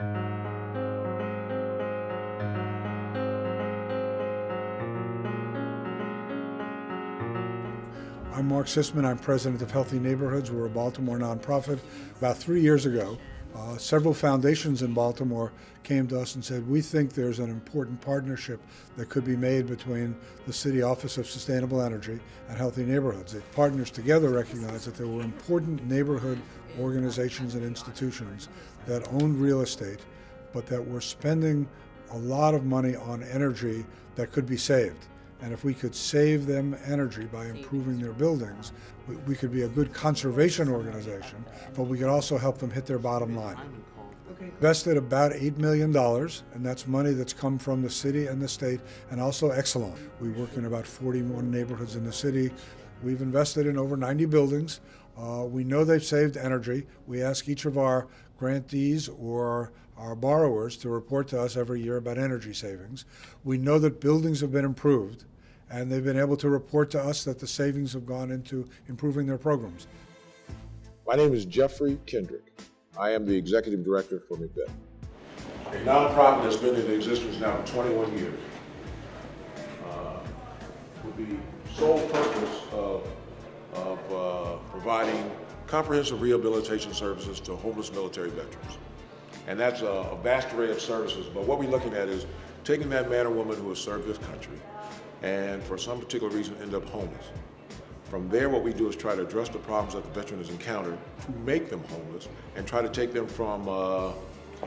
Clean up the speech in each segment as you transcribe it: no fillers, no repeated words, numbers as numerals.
I'm Mark Sisman. I'm president of Healthy Neighborhoods. We're a Baltimore nonprofit. About 3 years ago, several foundations in Baltimore came to us and said, we think there's an important partnership that could be made between the City Office of Sustainable Energy and Healthy Neighborhoods. The partners together recognized that there were important neighborhood organizations and institutions that owned real estate, but that were spending a lot of money on energy that could be saved. And if we could save them energy by improving their buildings, we could be a good conservation organization, but we could also help them hit their bottom line. Invested about $8 million, and that's money that's come from the city and the state, and also Exelon. We work in about 41 neighborhoods in the city. We've invested in over 90 buildings. We know they've saved energy. We ask each of our grantees or our borrowers to report to us every year about energy savings. We know that buildings have been improved, and they've been able to report to us that the savings have gone into improving their programs. My name is Jeffrey Kendrick. I am the executive director for McBeth, a nonprofit that's been in existence now for 21 years, with the sole purpose of providing comprehensive rehabilitation services to homeless military veterans. And that's a vast array of services, but what we're looking at is taking that man or woman who has served this country and for some particular reason end up homeless. From there, what we do is try to address the problems that the veteran has encountered to make them homeless and try to take them from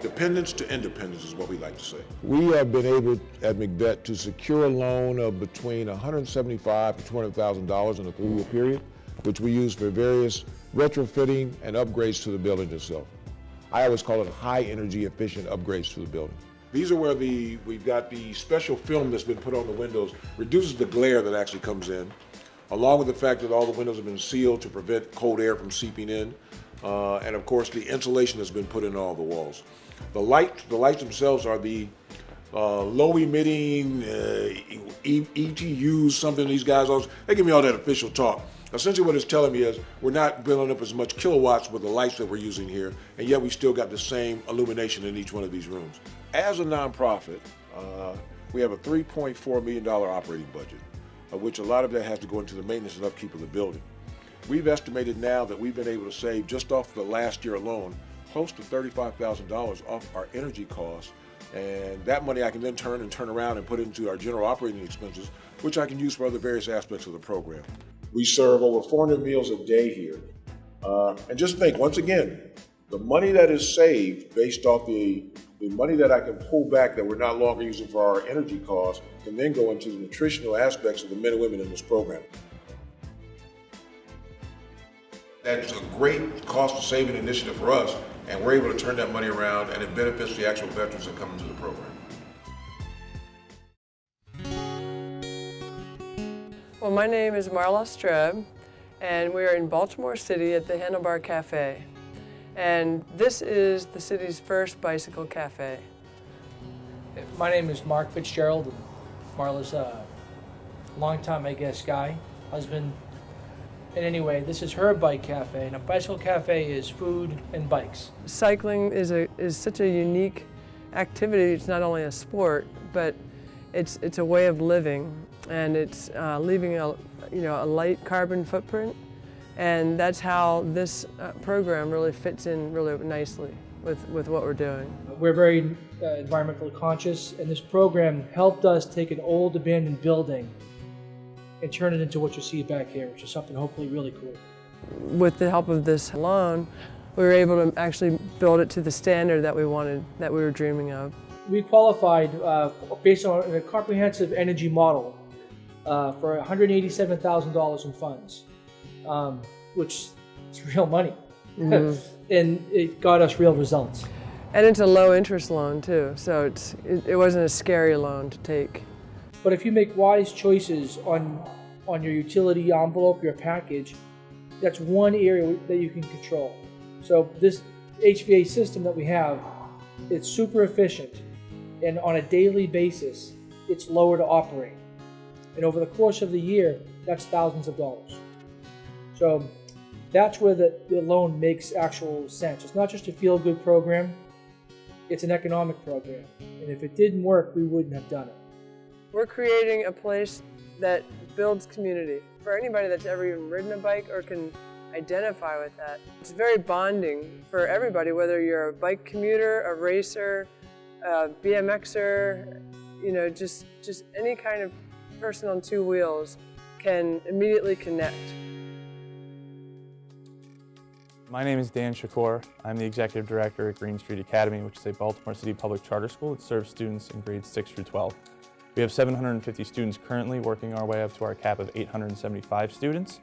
dependence to independence is what we like to say. We have been able at McBeth to secure a loan of between $175,000 to $200,000 in a 3-year period, which we use for various retrofitting and upgrades to the building itself. I always call it high energy efficient upgrades to the building. These are where we've got the special film that's been put on the windows, reduces the glare that actually comes in, along with the fact that all the windows have been sealed to prevent cold air from seeping in, and of course the insulation has been put in all the walls. The lights themselves are the low emitting ETUs, something these guys always, they give me all that official talk. Essentially what it's telling me is we're not building up as much kilowatts with the lights that we're using here, and yet we still got the same illumination in each one of these rooms. As a nonprofit, we have a $3.4 million operating budget, of which a lot of that has to go into the maintenance and upkeep of the building. We've estimated now that we've been able to save, just off the last year alone, close to $35,000 off our energy costs, and that money I can then turn around and put into our general operating expenses, which I can use for other various aspects of the program. We serve over 400 meals a day here. And just think, once again, the money that is saved based off the money that I can pull back that we're not longer using for our energy costs can then go into the nutritional aspects of the men and women in this program. That's a great cost-saving initiative for us, and we're able to turn that money around, and it benefits the actual veterans that come into the program. Well, my name is Marla Streb, and we are in Baltimore City at the Handlebar Cafe. And this is the city's first bicycle cafe. My name is Mark Fitzgerald, and Marla's a longtime, I guess, guy, husband. And anyway, this is her bike cafe, and a bicycle cafe is food and bikes. Cycling is such a unique activity. It's not only a sport, but it's a way of living, and it's leaving a light carbon footprint, and that's how this program really fits in really nicely with what we're doing. We're very environmentally conscious, and this program helped us take an old abandoned building and turn it into what you see back here, which is something hopefully really cool. With the help of this loan, we were able to actually build it to the standard that we wanted, that we were dreaming of. We qualified based on a comprehensive energy model for $187,000 in funds, which is real money. Mm-hmm. And it got us real results. And it's a low interest loan too, so it wasn't a scary loan to take. But if you make wise choices on your utility envelope, your package, that's one area that you can control. So this HVAC system that we have, it's super efficient, and on a daily basis, it's lower to operate. And over the course of the year, that's thousands of dollars. So that's where the loan makes actual sense. It's not just a feel-good program. It's an economic program, and if it didn't work, we wouldn't have done it. We're creating a place that builds community for anybody that's ever even ridden a bike or can identify with that. It's very bonding for everybody, whether you're a bike commuter, a racer, a BMXer, you know, just any kind of person on two wheels can immediately connect. My name is Dan Shakur. I'm the Executive Director at Green Street Academy, which is a Baltimore City public charter school that serves students in grades 6 through 12. We have 750 students currently, working our way up to our cap of 875 students.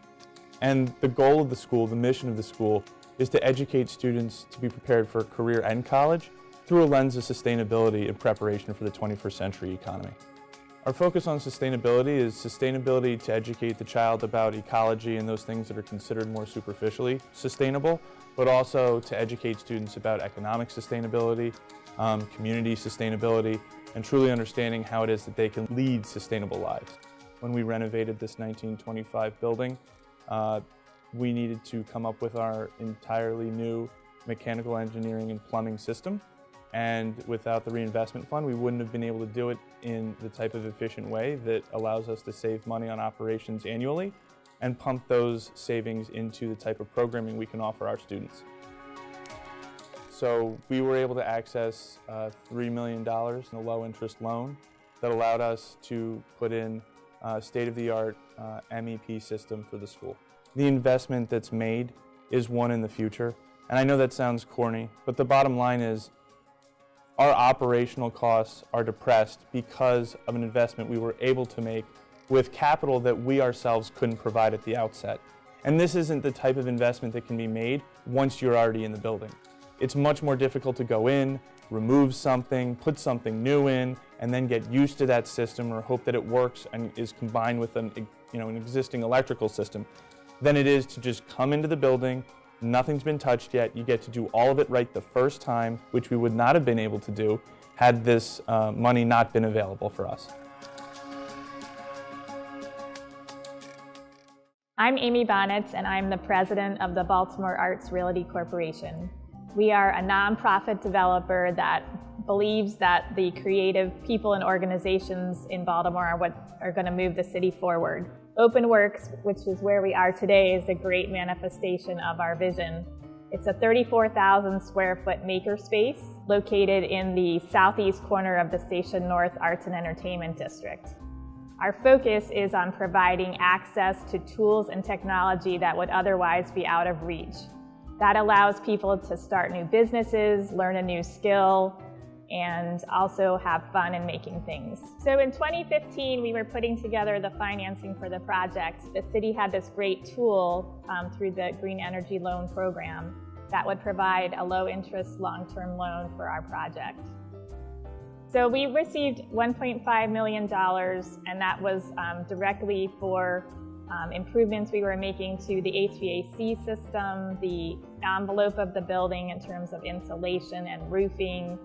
And the goal of the school, the mission of the school, is to educate students to be prepared for career and college through a lens of sustainability in preparation for the 21st century economy. Our focus on sustainability is sustainability to educate the child about ecology and those things that are considered more superficially sustainable, but also to educate students about economic sustainability, community sustainability, and truly understanding how it is that they can lead sustainable lives. When we renovated this 1925 building, we needed to come up with our entirely new mechanical engineering and plumbing system. And without the reinvestment fund, we wouldn't have been able to do it in the type of efficient way that allows us to save money on operations annually and pump those savings into the type of programming we can offer our students. So we were able to access $3 million in a low-interest loan that allowed us to put in a state-of-the-art MEP system for the school. The investment that's made is one in the future. And I know that sounds corny, but the bottom line is our operational costs are depressed because of an investment we were able to make with capital that we ourselves couldn't provide at the outset. And this isn't the type of investment that can be made once you're already in the building. It's much more difficult to go in, remove something, put something new in, and then get used to that system or hope that it works and is combined with an existing electrical system than it is to just come into the building. Nothing's been touched yet. You get to do all of it right the first time, which we would not have been able to do had this money not been available for us. I'm Amy Bonnetz, and I'm the president of the Baltimore Arts Realty Corporation. We are a nonprofit developer that believes that the creative people and organizations in Baltimore are what are going to move the city forward. OpenWorks, which is where we are today, is a great manifestation of our vision. It's a 34,000 square foot makerspace located in the southeast corner of the Station North Arts and Entertainment District. Our focus is on providing access to tools and technology that would otherwise be out of reach. That allows people to start new businesses, learn a new skill, and also have fun in making things. So in 2015, we were putting together the financing for the project. The city had this great tool through the Green Energy Loan Program that would provide a low-interest, long-term loan for our project. So we received $1.5 million, and that was directly for improvements we were making to the HVAC system, the envelope of the building in terms of insulation and roofing,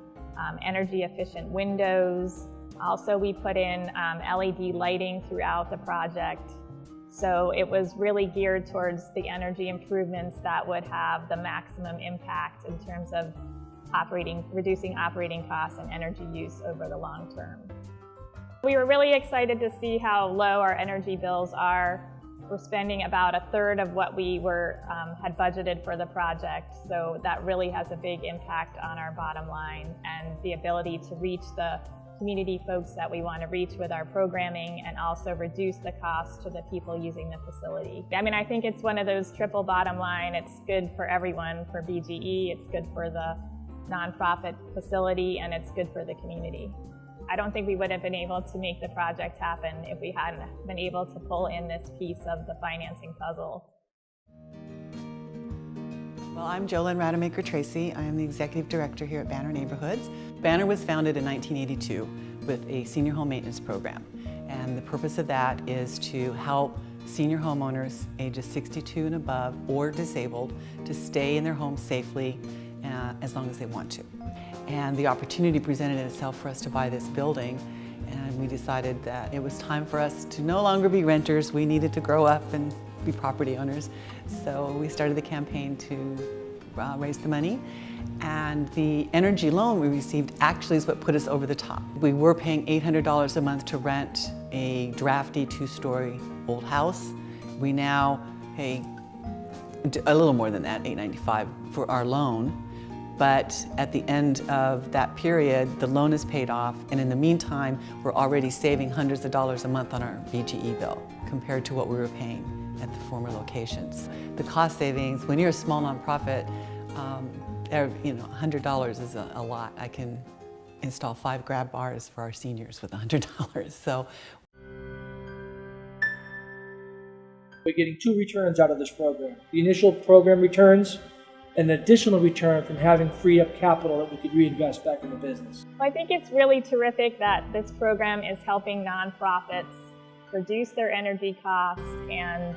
energy efficient windows. Also, we put in LED lighting throughout the project. So it was really geared towards the energy improvements that would have the maximum impact in terms of reducing operating costs and energy use over the long term. We were really excited to see how low our energy bills are. We're spending about a third of what we had budgeted for the project, so that really has a big impact on our bottom line and the ability to reach the community folks that we want to reach with our programming and also reduce the cost to the people using the facility. I mean, I think it's one of those triple bottom line. It's good for everyone, for BGE, it's good for the nonprofit facility, and it's good for the community. I don't think we would have been able to make the project happen if we hadn't been able to pull in this piece of the financing puzzle. Well, I'm Jolyn Rademacher-Tracy. I am the Executive Director here at Banner Neighborhoods. Banner was founded in 1982 with a senior home maintenance program. And the purpose of that is to help senior homeowners ages 62 and above or disabled to stay in their homes safely as long as they want to. And the opportunity presented itself for us to buy this building, and we decided that it was time for us to no longer be renters. We needed to grow up and be property owners. So we started the campaign to raise the money. And the energy loan we received actually is what put us over the top. We were paying $800 a month to rent a drafty 2-story old house. We now pay a little more than that, $895 for our loan. But at the end of that period, the loan is paid off, and in the meantime, we're already saving hundreds of dollars a month on our BGE bill compared to what we were paying at the former locations. The cost savings, when you're a small nonprofit, $100 is a lot. I can install 5 grab bars for our seniors with $100. So we're getting 2 returns out of this program. The initial program returns and an additional return from having freed up capital that we could reinvest back in the business. Well, I think it's really terrific that this program is helping nonprofits reduce their energy costs and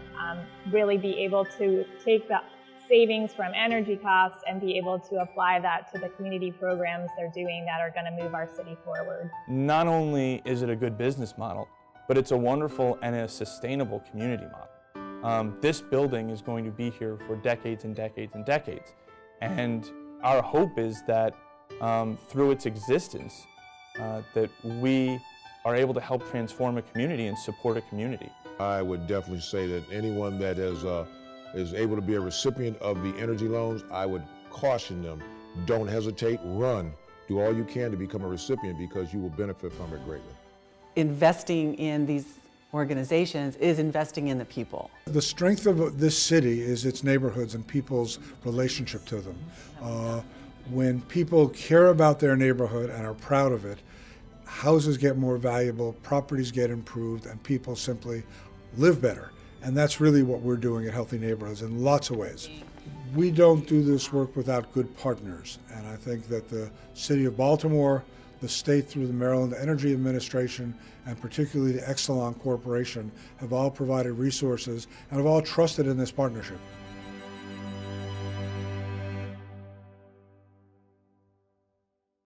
really be able to take the savings from energy costs and be able to apply that to the community programs they're doing that are going to move our city forward. Not only is it a good business model, but it's a wonderful and a sustainable community model. This building is going to be here for decades and decades and decades. And our hope is that through its existence, that we are able to help transform a community and support a community. I would definitely say that anyone that is able to be a recipient of the energy loans, I would caution them, don't hesitate, run. Do all you can to become a recipient because you will benefit from it greatly. investing in these organizations is investing in the people. The strength of this city is its neighborhoods and people's relationship to them. When people care about their neighborhood and are proud of it, houses get more valuable, properties get improved, and people simply live better. And that's really what we're doing at Healthy Neighborhoods in lots of ways. We don't do this work without good partners, and I think that the City of Baltimore, the state through the Maryland Energy Administration, and particularly the Exelon Corporation have all provided resources and have all trusted in this partnership.